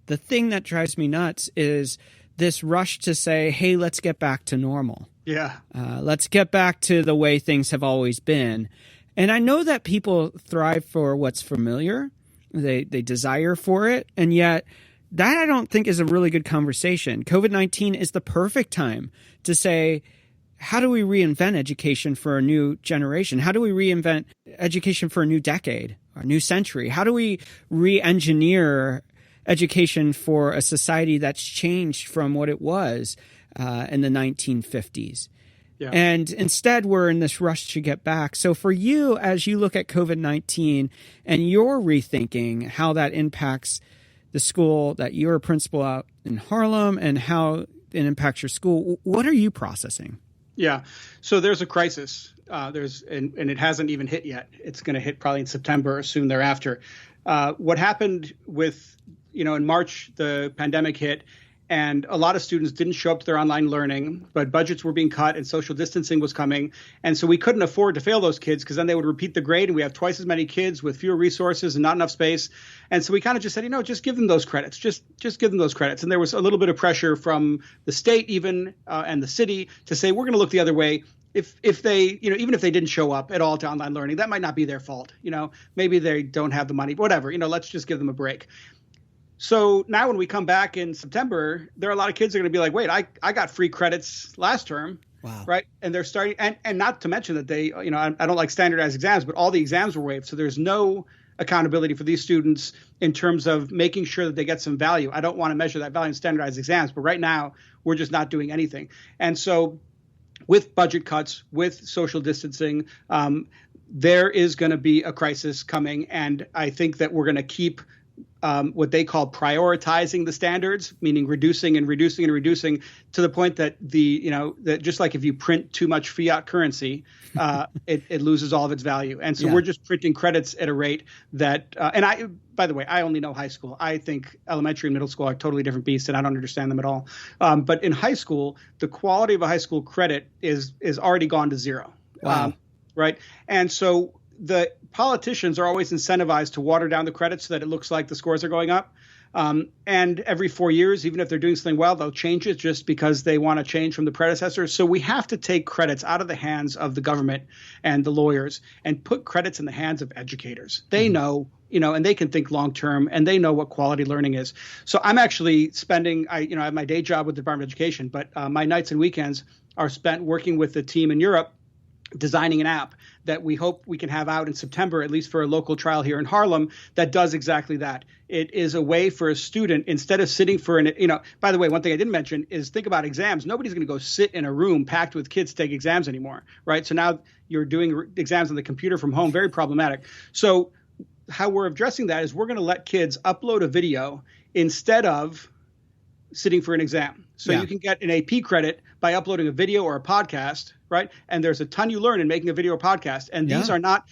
Speaker 1: the thing that drives me nuts is this rush to say, hey, let's get back to normal.
Speaker 3: Yeah.
Speaker 1: Let's get back to the way things have always been. And I know that people thrive for what's familiar. They desire for it. And yet that I don't think is a really good conversation. COVID-19 is the perfect time to say, how do we reinvent education for a new generation? How do we reinvent education for a new decade or a new century? How do we re-engineer education for a society that's changed from what it was in the 1950s?
Speaker 3: Yeah.
Speaker 1: And instead, we're in this rush to get back. So for you, as you look at COVID-19 and you're rethinking how that impacts the school that you're a principal out in Harlem and how it impacts your school, what are you processing?
Speaker 3: Yeah. So there's a crisis. And it hasn't even hit yet. It's going to hit probably in September or soon thereafter. What happened with, in March, the pandemic hit, And a lot of students didn't show up to their online learning, but budgets were being cut and social distancing was coming. And so we couldn't afford to fail those kids because then they would repeat the grade and we have twice as many kids with fewer resources and not enough space. And so we kind of just said, just give them those credits, just give them those credits. And there was a little bit of pressure from the state even and the city to say, we're going to look the other way. If they, even if they didn't show up at all to online learning, that might not be their fault. Maybe they don't have the money, whatever, let's just give them a break. So now when we come back in September, there are a lot of kids that are going to be like, wait, I got free credits last term.
Speaker 1: Wow.
Speaker 3: Right. And they're starting and not to mention that they, I don't like standardized exams, but all the exams were waived. So there's no accountability for these students in terms of making sure that they get some value. I don't want to measure that value in standardized exams, but right now we're just not doing anything. And so with budget cuts, with social distancing, there is going to be a crisis coming. And I think that we're going to keep what they call prioritizing the standards, meaning reducing and reducing and reducing to the point that that just like if you print too much fiat currency, it loses all of its value. And so we're just printing credits at a rate that, by the way, I only know high school. I think elementary and middle school are totally different beasts and I don't understand them at all. But in high school, the quality of a high school credit is already gone to zero.
Speaker 1: Wow.
Speaker 3: Right. And so the politicians are always incentivized to water down the credits so that it looks like the scores are going up. And every 4 years, even if they're doing something well, they'll change it just because they want to change from the predecessors. So we have to take credits out of the hands of the government and the lawyers and put credits in the hands of educators. They know, and they can think long term and they know what quality learning is. So I'm actually spending, I have my day job with the Department of Education, but my nights and weekends are spent working with the team in Europe designing an app that we hope we can have out in September, at least for a local trial here in Harlem, that does exactly that. It is a way for a student, instead of sitting for by the way, one thing I didn't mention is think about exams. Nobody's going to go sit in a room packed with kids to take exams anymore, right? So now you're doing exams on the computer from home, very problematic. So how we're addressing that is we're going to let kids upload a video instead of sitting for an exam. So you can get an AP credit by uploading a video or a podcast, right? And there's a ton you learn in making a video or podcast. And these are not,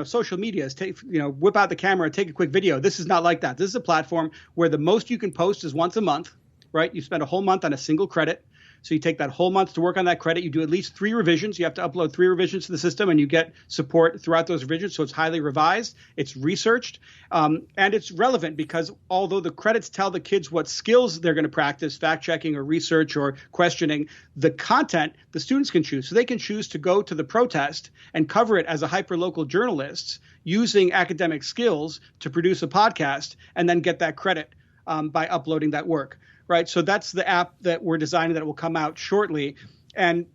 Speaker 3: social media is whip out the camera and take a quick video. This is not like that. This is a platform where the most you can post is once a month, right? You spend a whole month on a single credit. So you take that whole month to work on that credit. You do at least 3 revisions. You have to upload 3 revisions to the system, and you get support throughout those revisions. So it's highly revised, it's researched, and it's relevant because although the credits tell the kids what skills they're going to practice, fact checking or research or questioning, the content the students can choose. So they can choose to go to the protest and cover it as a hyperlocal journalist using academic skills to produce a podcast and then get that credit by uploading that work. Right. So that's the app that we're designing that will come out shortly. And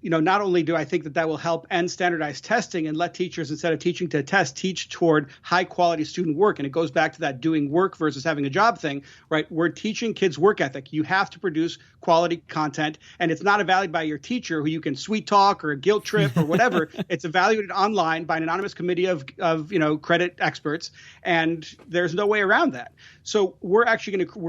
Speaker 3: not only do I think that will help end standardized testing and let teachers, instead of teaching to test, teach toward high quality student work. And it goes back to that doing work versus having a job thing. Right. We're teaching kids work ethic. You have to produce quality content, and it's not evaluated by your teacher who you can sweet talk or guilt trip or whatever. It's evaluated online by an anonymous committee of credit experts. And there's no way around that. So we're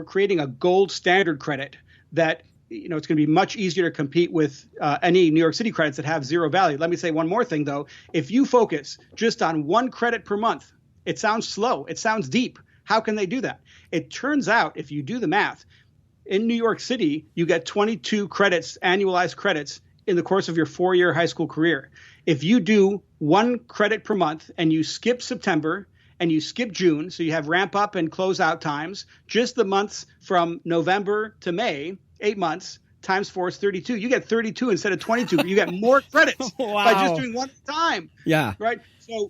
Speaker 3: creating a gold standard credit that it's going to be much easier to compete with any New York City credits that have zero value. Let me say one more thing, though. If you focus just on 1 credit per month, it sounds slow. It sounds deep. How can they do that? It turns out, if you do the math, in New York City, you get 22 credits, annualized credits, in the course of your 4-year high school career. If you do 1 credit per month and you skip September and you skip June, so you have ramp up and close out times, just the months from November to May, 8 months, times 4 is 32. You get 32 instead of 22. You get more credits by just doing 1 time.
Speaker 1: Yeah.
Speaker 3: Right.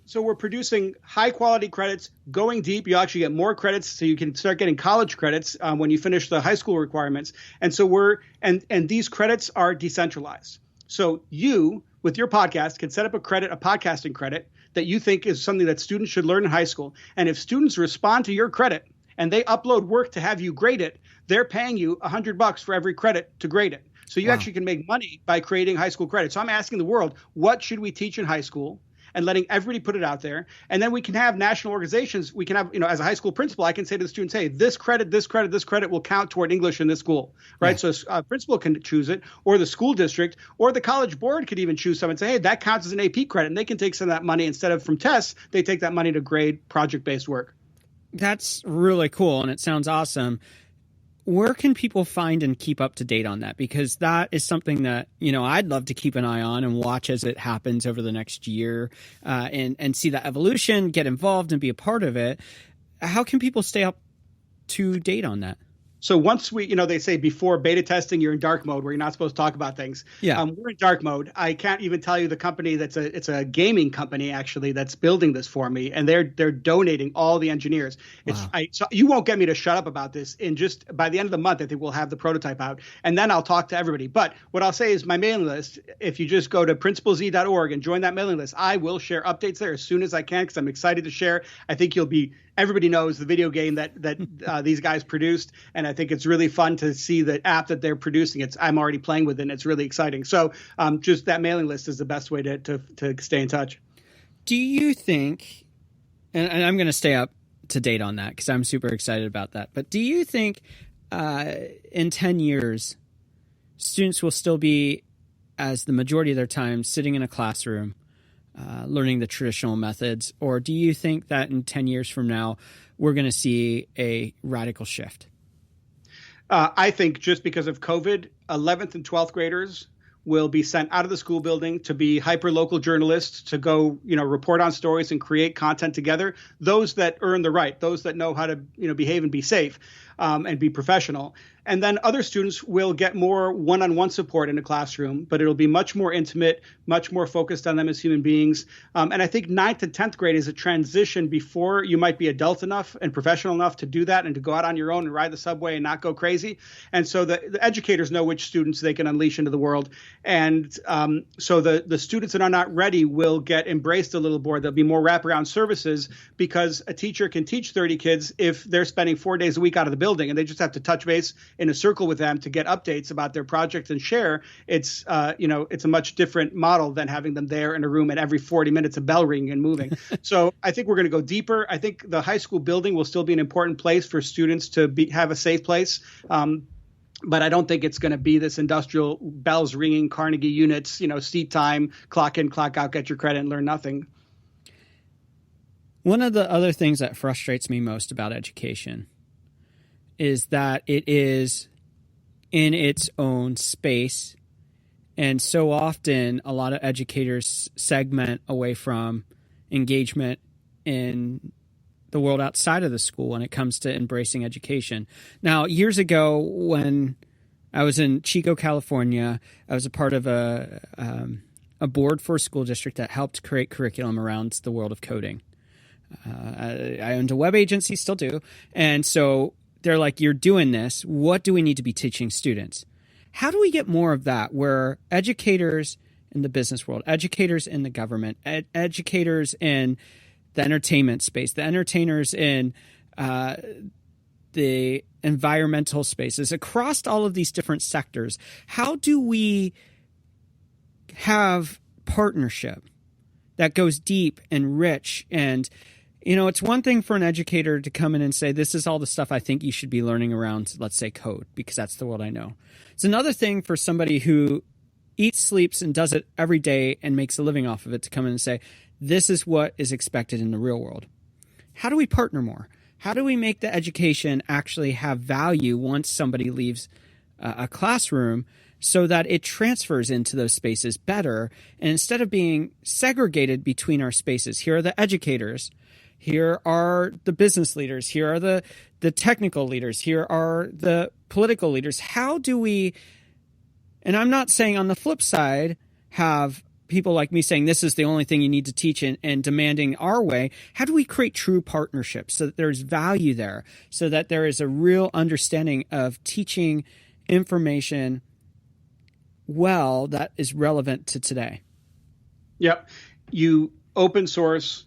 Speaker 3: So we're producing high quality credits, going deep. You actually get more credits, so you can start getting college credits when you finish the high school requirements. And so and these credits are decentralized. So you, with your podcast, can set up a podcasting credit that you think is something that students should learn in high school. And if students respond to your credit and they upload work to have you grade it, they're paying you $100 for every credit to grade it. So you actually can make money by creating high school credit. So I'm asking the world, what should we teach in high school? And letting everybody put it out there. And then we can have national organizations. We can have, as a high school principal, I can say to the students, hey, this credit will count toward English in this school, right? Yeah. So a principal can choose it, or the school district, or the college board could even choose some and say, hey, that counts as an AP credit. And they can take some of that money instead of from tests, they take that money to grade project-based work.
Speaker 1: That's really cool. And it sounds awesome. where can people find and keep up to date on that? Because that is something that, I'd love to keep an eye on and watch as it happens over the next year, and see that evolution, get involved and be a part of it. How can people stay up to date on that?
Speaker 3: So once they say before beta testing, you're in dark mode where you're not supposed to talk about things.
Speaker 1: Yeah.
Speaker 3: We're in dark mode. I can't even tell you the company it's a gaming company actually that's building this for me, and they're donating all the engineers.
Speaker 1: Wow.
Speaker 3: So you won't get me to shut up about this. Just by the end of the month, I think we'll have the prototype out, and then I'll talk to everybody. But what I'll say is my mailing list. If you just go to principlez.org and join that mailing list, I will share updates there as soon as I can because I'm excited to share. I think everybody knows the video game that these guys produced, and I think it's really fun to see the app that they're producing. I'm already playing with it, and it's really exciting. So just that mailing list is the best way to stay in touch.
Speaker 1: Do you think, and I'm going to stay up to date on that because I'm super excited about that, but do you think in 10 years, students will still be, as the majority of their time, sitting in a classroom, learning the traditional methods, or do you think that in 10 years from now, we're going to see a radical shift?
Speaker 3: I think just because of COVID, 11th and 12th graders will be sent out of the school building to be hyper-local journalists, to go, report on stories and create content together. Those that earn the right, those that know how to, behave and be safe, and be professional. And then other students will get more one-on-one support in the classroom, but it'll be much more intimate, much more focused on them as human beings. And I think 9th and 10th grade is a transition before you might be adult enough and professional enough to do that and to go out on your own and ride the subway and not go crazy. And so the educators know which students they can unleash into the world. And so the students that are not ready will get embraced a little more. There'll be more wraparound services because a teacher can teach 30 kids if they're spending 4 days a week out of the building, and they just have to touch base in a circle with them to get updates about their project and share. It's it's a much different model than having them there in a room and every 40 minutes a bell ringing and moving. So I think we're going to go deeper. I think the high school building will still be an important place for students to have a safe place. But I don't think it's going to be this industrial bells ringing Carnegie units, seat time, clock in, clock out, get your credit and learn nothing.
Speaker 1: One of the other things that frustrates me most about education is that it is in its own space. And so often a lot of educators segment away from engagement in the world outside of the school when it comes to embracing education. Now, years ago when I was in Chico, California, I was a part of a board for a school district that helped create curriculum around the world of coding. I owned a web agency, still do. And so they're like, you're doing this. What do we need to be teaching students? How do we get more of that where educators in the business world, educators in the government, educators in the entertainment space, the entertainers in the environmental spaces, across all of these different sectors, how do we have partnership that goes deep and rich? And it's one thing for an educator to come in and say, this is all the stuff I think you should be learning around, let's say, code, because that's the world I know. It's another thing for somebody who eats, sleeps, and does it every day and makes a living off of it to come in and say, this is what is expected in the real world. How do we partner more? How do we make the education actually have value once somebody leaves a classroom so that it transfers into those spaces better? And instead of being segregated between our spaces, here are the educators, here are the business leaders, here are the technical leaders, here are the political leaders. How do we, and I'm not saying on the flip side, have people like me saying this is the only thing you need to teach and demanding our way. How do we create true partnerships so that there's value there, so that there is a real understanding of teaching information well that is relevant to today? Yep.
Speaker 3: You open source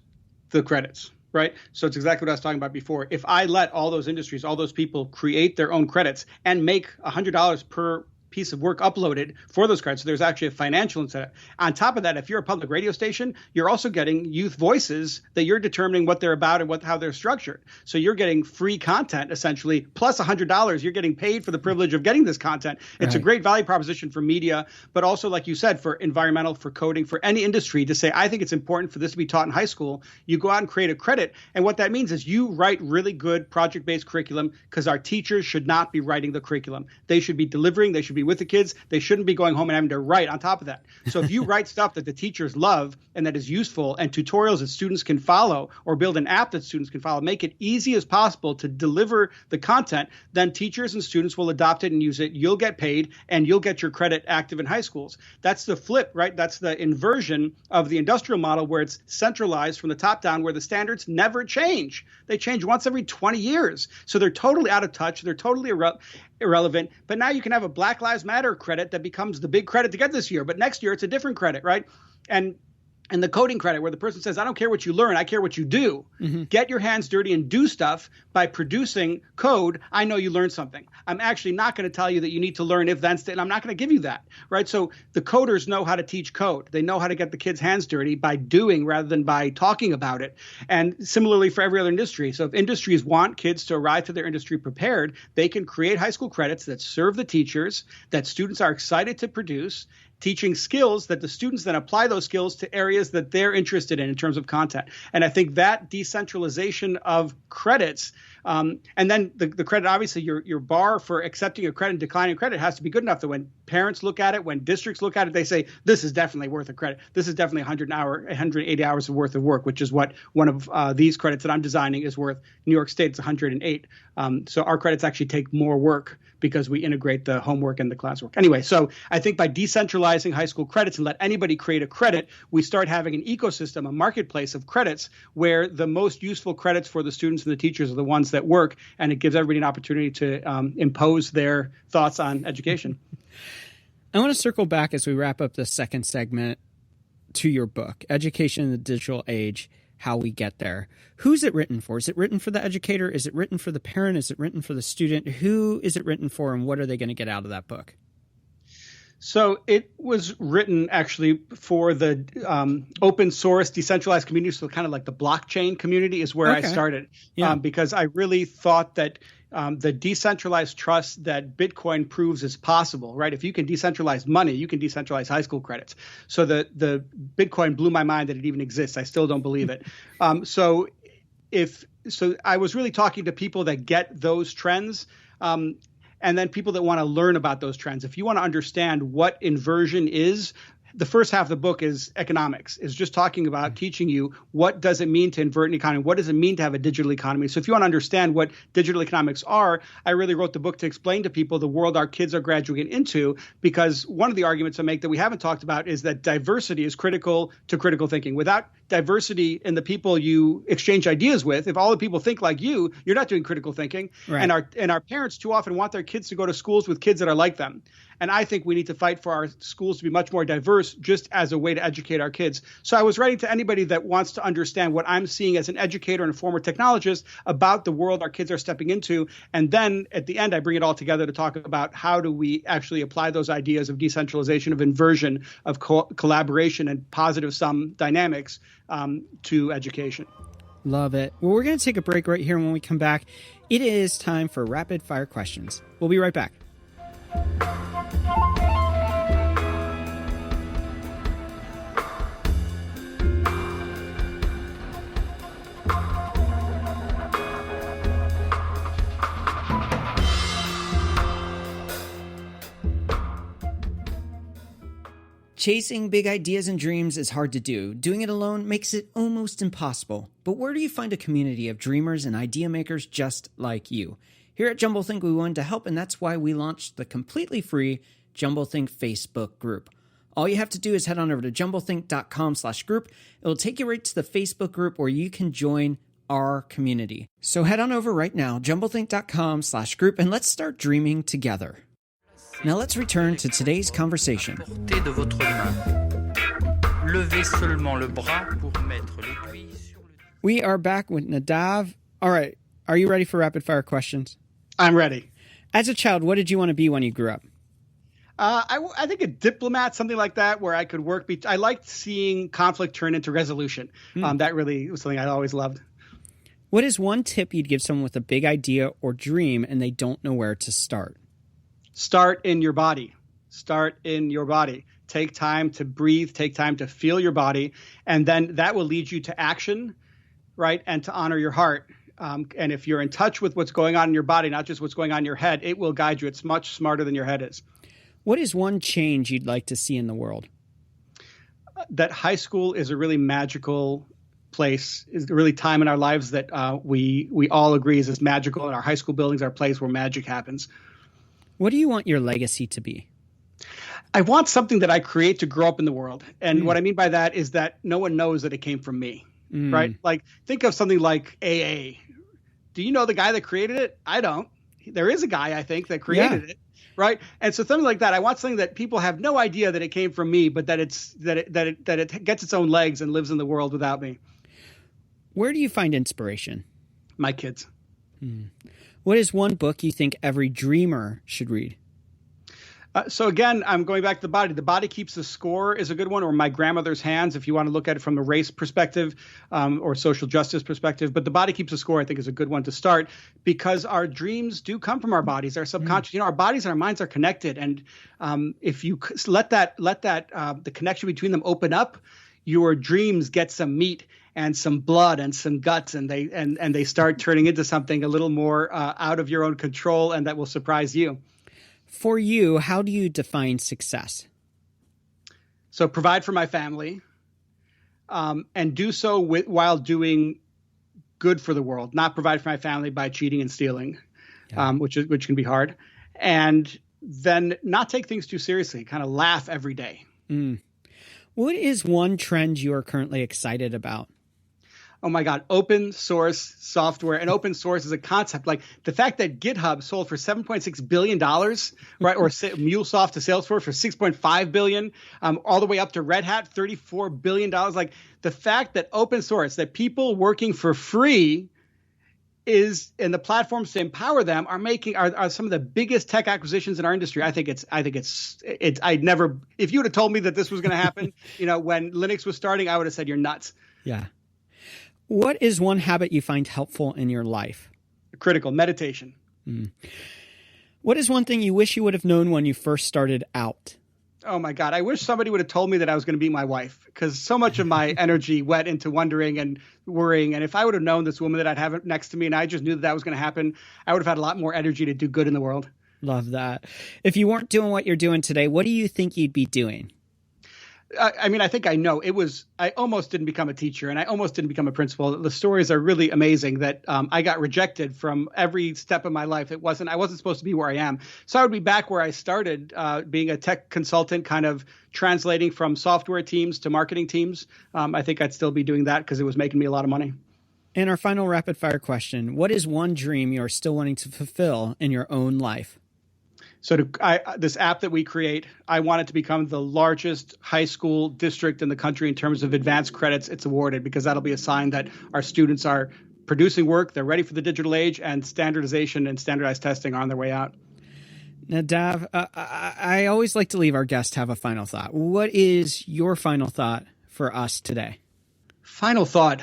Speaker 3: the credits, right? So it's exactly what I was talking about before. If I let all those industries, all those people create their own credits and make $100 per piece of work uploaded for those credits. So there's actually a financial incentive. On top of that, if you're a public radio station, you're also getting youth voices that you're determining what they're about and how they're structured. So you're getting free content, essentially, plus $100. You're getting paid for the privilege of getting this content. It's a great value proposition for media, but also, like you said, for environmental, for coding, for any industry to say, I think it's important for this to be taught in high school. You go out and create a credit. And what that means is you write really good project-based curriculum, because our teachers should not be writing the curriculum. They should be delivering. They should be with the kids. They shouldn't be going home and having to write on top of that. So if you write stuff that the teachers love and that is useful, and tutorials that students can follow, or build an app that students can follow, make it easy as possible to deliver the content, then teachers and students will adopt it and use it. You'll get paid and you'll get your credit active in high schools. That's the flip, right? That's the inversion of the industrial model, where it's centralized from the top down, where the standards never change. They change once every 20 years. So they're totally out of touch. They're totally irrelevant. But now you can have a Black Lives Matter credit that becomes the big credit to get this year. But next year, it's a different credit, right? And the coding credit, where the person says, I don't care what you learn, I care what you do. Get your hands dirty and do stuff by producing code. I know you learned something. I'm actually not going to tell you that you need to learn if, then, and I'm not going to give you that, right? So the coders know how to teach code. They know how to get the kids' hands dirty by doing rather than by talking about it. And similarly for every other industry. So if industries want kids to arrive to their industry prepared, they can create high school credits that serve the teachers, that students are excited to produce, teaching skills that the students then apply those skills to areas that they're interested in terms of content. And I think that decentralization of credits, and then the credit, obviously your bar for accepting a credit and declining credit has to be good enough that when parents look at it, when districts look at it, they say, this is definitely worth a credit. This is definitely 180 hours worth of work, which is what one of these credits that I'm designing is worth. New York State, it's 108. So our credits actually take more work because we integrate the homework and the classwork. Anyway, so I think by decentralizing high school credits and let anybody create a credit, we start having an ecosystem, a marketplace of credits, where the most useful credits for the students and the teachers are the ones that work, and it gives everybody an opportunity to impose their thoughts on education.
Speaker 1: I want to circle back as we wrap up the second segment to your book, Education in the Digital Age, How We Get There. Who's it written for? Is it written for the educator? Is it written for the parent? Is it written for the student? Who is it written for, and what are they going to get out of that book?
Speaker 3: So it was written actually for the open source decentralized community. So kind of like the blockchain community is where I started, because I really thought that the decentralized trust that Bitcoin proves is possible, right? If you can decentralize money, you can decentralize high school credits. So the Bitcoin blew my mind that it even exists. I still don't believe it. So I was really talking to people that get those trends. And then people that want to learn about those trends. If you want to understand what inversion is, the first half of the book is economics, is just talking about teaching you what does it mean to invert an economy? What does it mean to have a digital economy? So if you want to understand what digital economics are, I really wrote the book to explain to people the world our kids are graduating into, because one of the arguments I make that we haven't talked about is that diversity is critical to critical thinking. Without diversity in the people you exchange ideas with, if all the people think like you, you're not doing critical thinking. Right. And our parents too often want their kids to go to schools with kids that are like them. And I think we need to fight for our schools to be much more diverse, just as a way to educate our kids. So I was writing to anybody that wants to understand what I'm seeing as an educator and a former technologist about the world our kids are stepping into. And then at the end, I bring it all together to talk about how do we actually apply those ideas of decentralization, of inversion, of collaboration and positive sum dynamics to education.
Speaker 1: Love it. Well, we're going to take a break right here. And when we come back, it is time for rapid fire questions. We'll be right back. Chasing big ideas and dreams is hard to do. Doing it alone makes it almost impossible. But where do you find a community of dreamers and idea makers just like you? Here at Jumblethink, we wanted to help, and that's why we launched the completely free Jumblethink Facebook group. All you have to do is head on over to jumblethink.com/group. It'll take you right to the Facebook group where you can join our community. So head on over right now, jumblethink.com/group, and let's start dreaming together. Now let's return to today's conversation. We are back with Nadav. All right, are you ready for rapid fire questions?
Speaker 3: I'm ready.
Speaker 1: As a child, what did you want to be when you grew up?
Speaker 3: I think a diplomat, something like that, where I could work. I liked seeing conflict turn into resolution. That really was something I always loved.
Speaker 1: What is one tip you'd give someone with a big idea or dream and they don't know where to start?
Speaker 3: Start in your body. Start in your body. Take time to breathe. Take time to feel your body. And then that will lead you to action, right? And to honor your heart. And if you're in touch with what's going on in your body, not just what's going on in your head, it will guide you. It's much smarter than your head is.
Speaker 1: What is one change you'd like to see in the world?
Speaker 3: That high school is a really magical place, is a really time in our lives that we all agree is magical, and our high school buildings are a place where magic happens.
Speaker 1: What do you want your legacy to be?
Speaker 3: I want something that I create to grow up in the world. And what I mean by that is that no one knows that it came from me, right? Like, think of something like AA. Do you know the guy that created it? I don't. There is a guy, I think, that created it. Right. And so something like that, I want something that people have no idea that it came from me, but that it gets its own legs and lives in the world without me.
Speaker 1: Where do you find inspiration?
Speaker 3: My kids.
Speaker 1: What is one book you think every dreamer should read?
Speaker 3: So again, I'm going back to the body. The Body Keeps the Score is a good one, or My Grandmother's Hands, if you want to look at it from a race perspective or social justice perspective. But The Body Keeps the Score, I think, is a good one to start, because our dreams do come from our bodies, our subconscious. Our bodies and our minds are connected. And if you let the connection between them open up, your dreams get some meat and some blood and some guts, and they start turning into something a little more out of your own control, and that will surprise you.
Speaker 1: For you, how do you define success?
Speaker 3: So provide for my family, and do so while doing good for the world. Not provide for my family by cheating and stealing, which can be hard. And then not take things too seriously. Kind of laugh every day.
Speaker 1: What is one trend you are currently excited about?
Speaker 3: Oh my God, open source software. And open source is a concept. Like the fact that GitHub sold for $7.6 billion, right? Or MuleSoft to Salesforce for $6.5 billion, all the way up to Red Hat, $34 billion. Like the fact that open source, that people working for free and the platforms to empower them are some of the biggest tech acquisitions in our industry. If you would have told me that this was going to happen, when Linux was starting, I would have said you're nuts.
Speaker 1: Yeah. What is one habit you find helpful in your life?
Speaker 3: Critical meditation.
Speaker 1: What is one thing you wish you would have known when you first started out?
Speaker 3: Oh my God. I wish somebody would have told me that I was going to be my wife, because so much of my energy went into wondering and worrying. And if I would have known this woman that I'd have next to me and I just knew that was going to happen, I would have had a lot more energy to do good in the world.
Speaker 1: Love that. If you weren't doing what you're doing today, what do you think you'd be doing?
Speaker 3: I think I know. I almost didn't become a teacher, and I almost didn't become a principal. The stories are really amazing that I got rejected from every step of my life. I wasn't supposed to be where I am. So I would be back where I started, being a tech consultant, kind of translating from software teams to marketing teams. I think I'd still be doing that because it was making me a lot of money.
Speaker 1: And our final rapid fire question: what is one dream you're still wanting to fulfill in your own life?
Speaker 3: So this app that we create, I want it to become the largest high school district in the country in terms of advanced credits it's awarded, because that'll be a sign that our students are producing work, they're ready for the digital age, and standardization and standardized testing are on their way out.
Speaker 1: Nadav, I always like to leave our guests have a final thought. What is your final thought for us today?
Speaker 3: Final thought.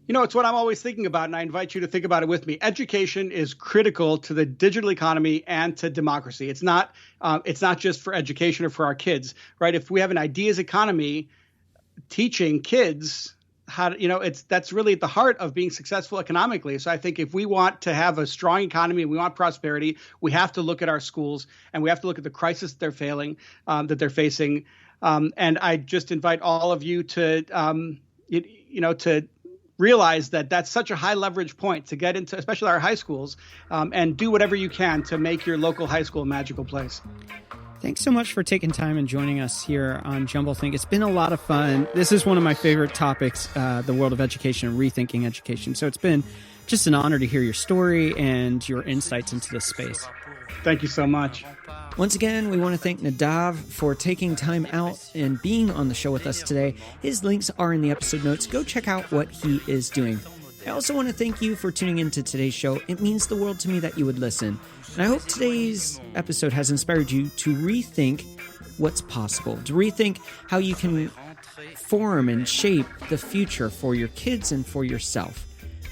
Speaker 3: It's what I'm always thinking about, and I invite you to think about it with me. Education is critical to the digital economy and to democracy. It's not just for education or for our kids, right? If we have an ideas economy, teaching kids how to, that's really at the heart of being successful economically. So I think if we want to have a strong economy, we want prosperity, we have to look at our schools, and we have to look at the crisis that they're facing. And I just invite all of you to, to realize that that's such a high leverage point to get into, especially our high schools, and do whatever you can to make your local high school a magical place.
Speaker 1: Thanks so much for taking time and joining us here on Jumble Think. It's been a lot of fun. This is one of my favorite topics, the world of education and rethinking education. So it's been just an honor to hear your story and your insights into this space.
Speaker 3: Thank you so much.
Speaker 1: Once again, we want to thank Nadav for taking time out and being on the show with us today. His links are in the episode notes. Go check out what he is doing. I also want to thank you for tuning into today's show. It means the world to me that you would listen. And I hope today's episode has inspired you to rethink what's possible, to rethink how you can form and shape the future for your kids and for yourself.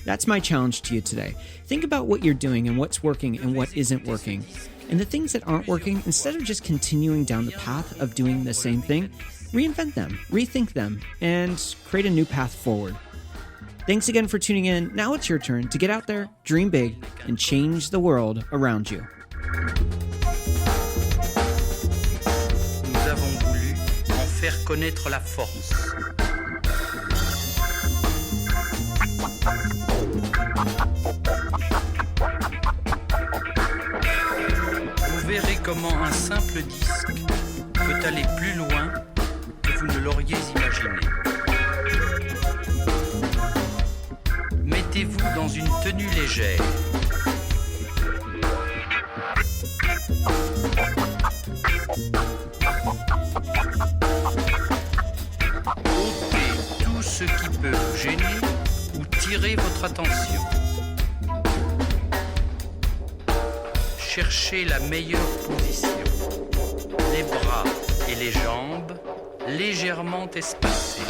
Speaker 1: That's my challenge to you today. Think about what you're doing and what's working and what isn't working. And the things that aren't working, instead of just continuing down the path of doing the same thing, reinvent them, rethink them, and create a new path forward. Thanks again for tuning in. Now it's your turn to get out there, dream big, and change the world around you.
Speaker 4: Nous avons voulu en faire connaître la force. Vous verrez comment un simple disque peut aller plus loin que vous ne l'auriez imaginé. Mettez-vous dans une tenue légère. Ôtez tout ce qui peut vous gêner ou tirer votre attention. Cherchez la meilleure position. Les bras et les jambes légèrement espacés.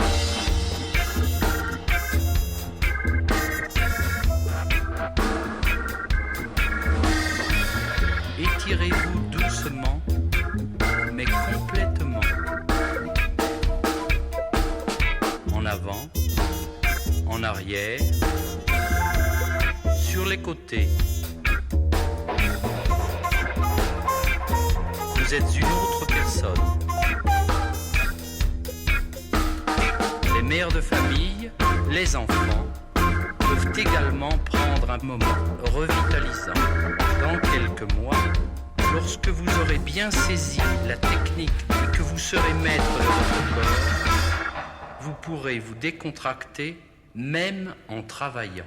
Speaker 4: Étirez-vous doucement, mais complètement. En avant, en arrière, sur les côtés. Vous êtes une autre personne. Les mères de famille, les enfants, peuvent également prendre un moment revitalisant. Dans quelques mois, lorsque vous aurez bien saisi la technique et que vous serez maître de votre corps, vous pourrez vous décontracter même en travaillant.